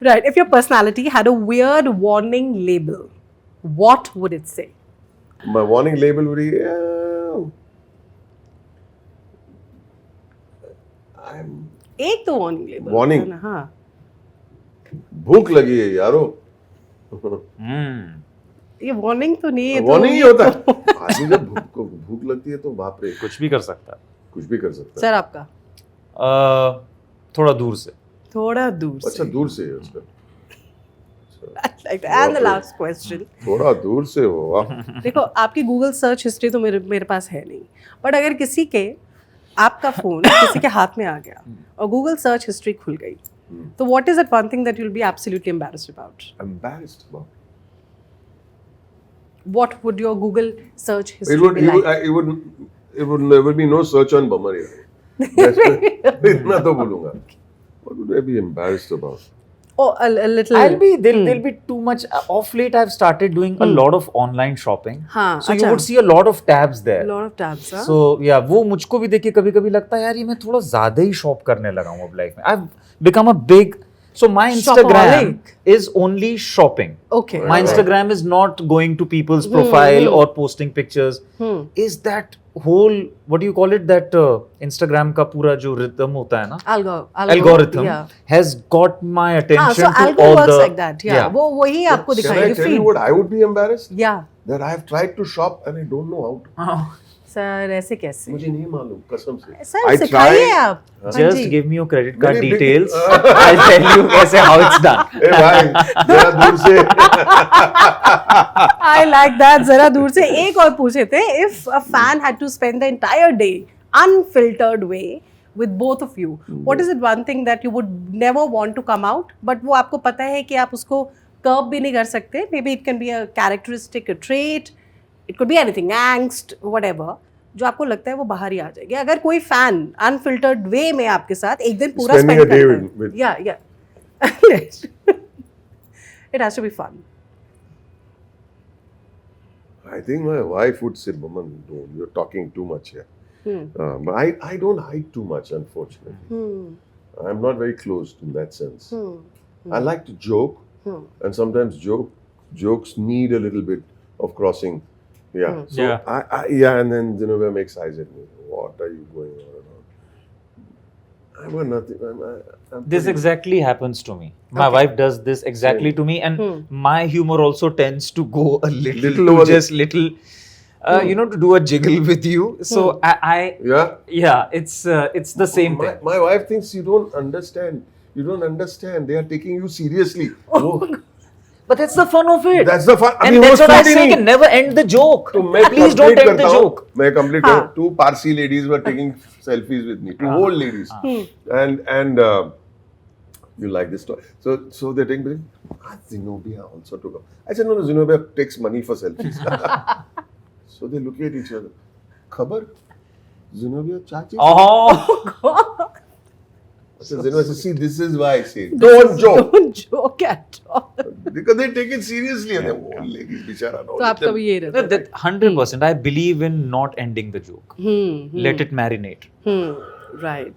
Right. If your personality had a weird warning label, what would it say? My warning label would be, I'm एक तो warning label Warning. है ना, हाँ. भूख लगी है यारो. ये warning तो नहीं है. वार्निंग ही होता है. आदमी जब भूख लगती है तो बाप रे कुछ भी कर सकता है. कुछ भी कर सकता है. सर आपका? थोड़ा दूर से. थोड़ा दूर से. अच्छा दूर से है उसका. Like that. And the last question. थोड़ा दूर से हो. वाह. देखो आपकी गूगल सर्च हिस्ट्री तो मेरे पास है नहीं, बट अगर किसी के आपका फोन किसी के हाथ में आ गया और गूगल सर्च हिस्ट्री खुल गई, तो what is that one thing that you will be absolutely embarrassed about? Embarrassed about. What would your Google search history It would be like? there would be no search on Bummer. इतना तो बोलूँगा. What would I be embarrassed about? Oh, a little. There'll be too much. Off late, I've started doing a lot of online shopping. हाँ, So you अच्छा. would see a lot of tabs there. lot of tabs. हाँ? So yeah, वो मुझको भी देख के कभी-कभी लगता है यार ये मैं थोड़ा ज़्यादा ही शॉप करने लगा हूँ अब लाइफ में. I've become a big. So my Instagram Shopaholic. is only shopping. Okay. My Instagram is not going to people's profile or posting pictures. Is that whole what do you call it? That Instagram का पूरा जो rhythm होता है ना? Algorithm Yeah. has got my हाँ, attention so to algo all works the like that. Yeah. वो वही आपको Can I दिखाएगी tell you feed. what I would be embarrassed? Yeah. That I have tried to shop and I don't know how to. Sir ऐसे कैसे? मुझे नहीं मालूम कसम से. सर I सिखाइए tried- आप. हाँ Just ji. give me your credit card Very big- details. I'll tell you कैसे how it's done. ए भाई जरा दूर से. I like that. जरा दूर से एक और पूछे थे. If a fan had to spend the entire day unfiltered way with both of you, what is it one thing that you would never want to come out, but वो आपको पता है कि आप उसको curb भी नहीं कर सकते? Maybe it can be a characteristic, a trait. It could be anything, angst, whatever. जो आपको लगता है वो बाहर ही आ जाएगी. अगर कोई फैन अनफिल्टर्ड वे में आपके साथ एक दिन पूरा Spending स्पेंड a day करता है. with- Yeah. It has to be fun. I think my wife would say, "Maman, no, you're talking too much here." But I don't hide too much, unfortunately. I'm not very closed in that sense. I like to joke, and sometimes jokes need a little bit of crossing. Yeah. So Yeah. and then Zenobia makes eyes at me. What are you going on about? I want nothing. I'm This pretty- exactly happens to me. My wife does this exactly to me, and my humor also tends to go a little, Little over the- just little, to do a jiggle with you. So Yeah. it's the same My, thing. my wife thinks you don't understand. You don't understand. They are taking you seriously. Oh, But that's the fun of it. that's the fun. I And mean, that's वो what I shooting say. नहीं. Can never end the joke. तो मैं Please don't complete end the करता हूँ. joke. मैं complete हाँ. करूँ. Two Parsi ladies were taking selfies with me. Two old ladies. And you like this story. So they're taking. Zenobia also took up. I said no. Zenobia takes money for selfies. So they look at each other. खबर? Zenobia चाची? Oh. So Zenobia says, see, this is why I say don't joke. Don't joke at all. Because they take it seriously. And they're old ladies, बिचारा. तो आपका भी ये रहता है. 100%. I believe in not ending the joke. Let it marinate. Right.